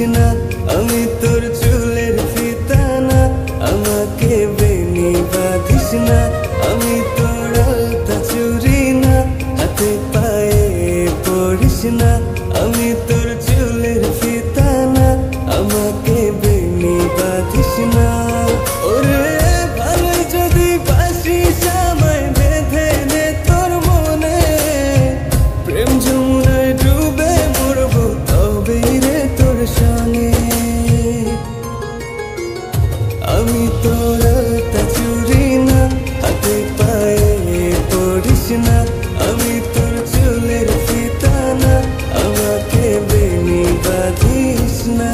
না, আমি তোর চুলের ফিতা না, আমাকে বেনি বাঁধিস না, আমি তোর আলতা চুরি না, হাতে পায়ে পড়িস না, আমি তোর চুলের ফিতা না, আমাকে বেনি বাঁধিস না। ওরে ভালো যদি বাসিস আমায় বেঁধে নে তোর মনে, প্রেম যমুনায় ডুবে মরবো তবেই রে তোর সঙ্গে। আমি তোর আলতা চুরি না, হাতে পায়ে পড়িস না, আমি তোর চুলের ফিতা না, আমাকে বেনি বাঁধিস না।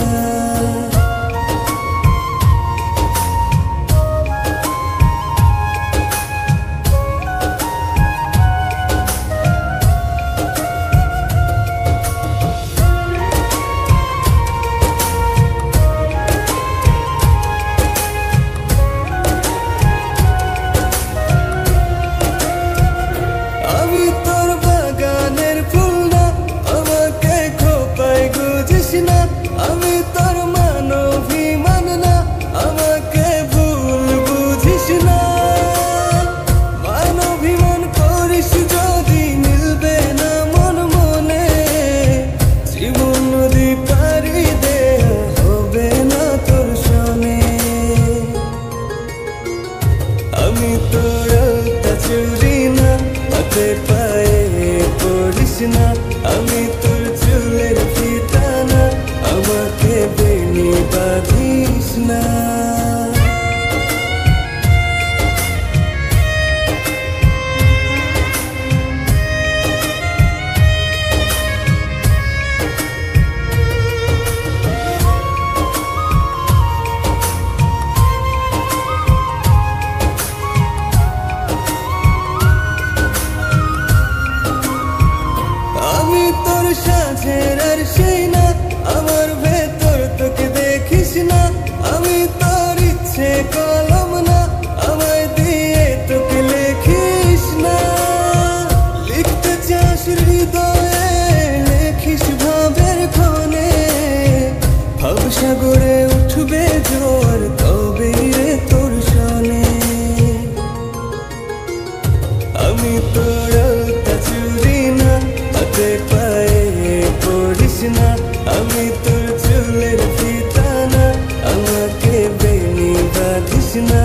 আমি তোর বাগানের ফুল না, আমাকে খোপায় গুজিস না, আমি তোর মানবিমান না, আমাকে ভুল বুঝিস না। মানবিমান করিস যদি মিলবে না মন মনে, জীবন নদী পারি দেয়া হবে না তোর সনে। আমি তোর আলতা চুরি না, হাতে পায়ে পড়িস না, আমি তোর চুলের ফিতা না, আমাকে বেনি বাঁধিস না। আমি তোর সাজের আর সেই না, আমার ভেতর তোকে দেখিস না, আমি তোর ইচ্ছে কলম না, আমায় দিয়ে তোকে লেখিস না। লিখতে চাস হৃদয়ে লেখিস ভাবের ক্ষণে, ভাবসাগরে উঠবে জোয়ার তবেই রে তোর সনে। আমি তোর আলতা চুরি না, হাতে পায়ে পড়িস না, আমি তোর চুলের ফিতা না, আমাকে বেনি বাঁধিস না।